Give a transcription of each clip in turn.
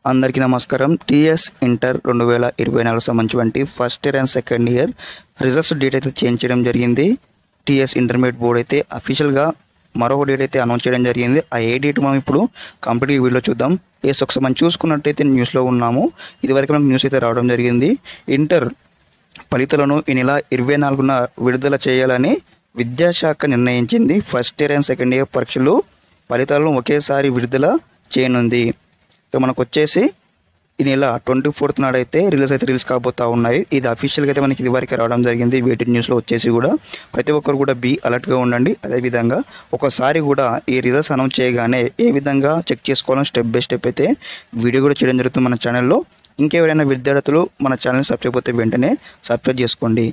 అందరికీ నమస్కారం. TS inter 2024 సంబంధించి first year and second year results date అయితే చేంజ్ చేయడం జరిగింది. టీఎస్ ఇంటర్మీడియట్ బోర్డ్ అయితే అఫీషియల్గా మరొక డేట్ అయితే అనౌన్స్ చేయడం జరిగింది. ఆ ఏ డేట్ మనం ఇప్పుడు కంప్లీట్ వీడియోలో చూద్దాం. ఒకసారి మనం చూసుకున్నట్టయితే న్యూస్లో ఉన్నాము. ఇదివరకు మనకు న్యూస్ అయితే రావడం జరిగింది. ఇంటర్ ఫలితాలను ఈ నెల 24న విడుదల చేయాలని విద్యాశాఖ నిర్ణయించింది. First year and second year పరీక్షలు ఫలితాలను ఒకేసారి విడుదల చేయనుంది. ఇక్కడ మనకు వచ్చేసి ఈ నెల 24th నాడైతే రిలీజ్ కాబోతూ ఉన్నాయి. ఇది అఫీషియల్గా అయితే మనకి ఇదివరకు రావడం జరిగింది. వెయిటెడ్ న్యూస్లో వచ్చేసి కూడా ప్రతి ఒక్కరు కూడా అలర్ట్గా ఉండండి. అదేవిధంగా ఒకసారి కూడా ఈ రిజల్ట్స్ అనౌన్స్ చేయగానే ఏ విధంగా చెక్ చేసుకోవాలని స్టెప్ బై స్టెప్ అయితే వీడియో కూడా చేయడం జరుగుతుంది మన ఛానల్లో. ఇంకెవరైనా విద్యార్థులు మన ఛానల్ సబ్స్క్రైబ్ అయితే వెంటనే సబ్స్క్రైబ్ చేసుకోండి.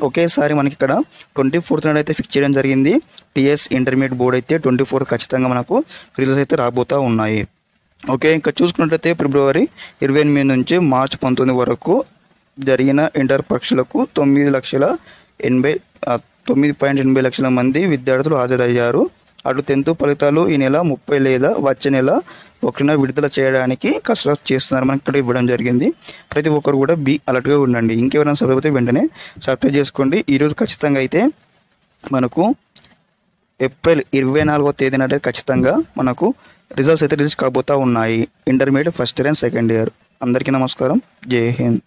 ఒకేసారి మనకి ఇక్కడ 24th నాడు అయితే ఫిక్స్ చేయడం జరిగింది. టీఎస్ ఇంటర్మీడియట్ బోర్డ్ అయితే 24th ఖచ్చితంగా మనకు రిజల్ట్స్ అయితే రాబోతూ ఉన్నాయి. ఇంకా చూసుకున్నట్లయితే ఫిబ్రవరి 28 నుంచి మార్చి 19 వరకు జరిగిన ఇంటర్ పరీక్షలకు 9.80 లక్షల మంది విద్యార్థులు హాజరయ్యారు. అటు 10th ఫలితాలు ఈ నెల 30 లేదా వచ్చే నెల 1న విడుదల చేయడానికి కసరత్తు చేస్తున్నారు. మనకి ఇక్కడ ఇవ్వడం జరిగింది. ప్రతి ఒక్కరు కూడా అలర్ట్గా ఉండండి. ఇంకెవరైనా సబ్స్క్రైబ్ అయితే వెంటనే సబ్స్క్రైబ్ చేసుకోండి. ఈరోజు ఖచ్చితంగా అయితే మనకు ఏప్రిల్ 24వ తేదీన అయితే ఖచ్చితంగా మనకు రిజల్ట్స్ అయితే రిలీజ్ కాబోతూ ఉన్నాయి. Intermediate first year and second year. అందరికీ నమస్కారం. జై హింద్.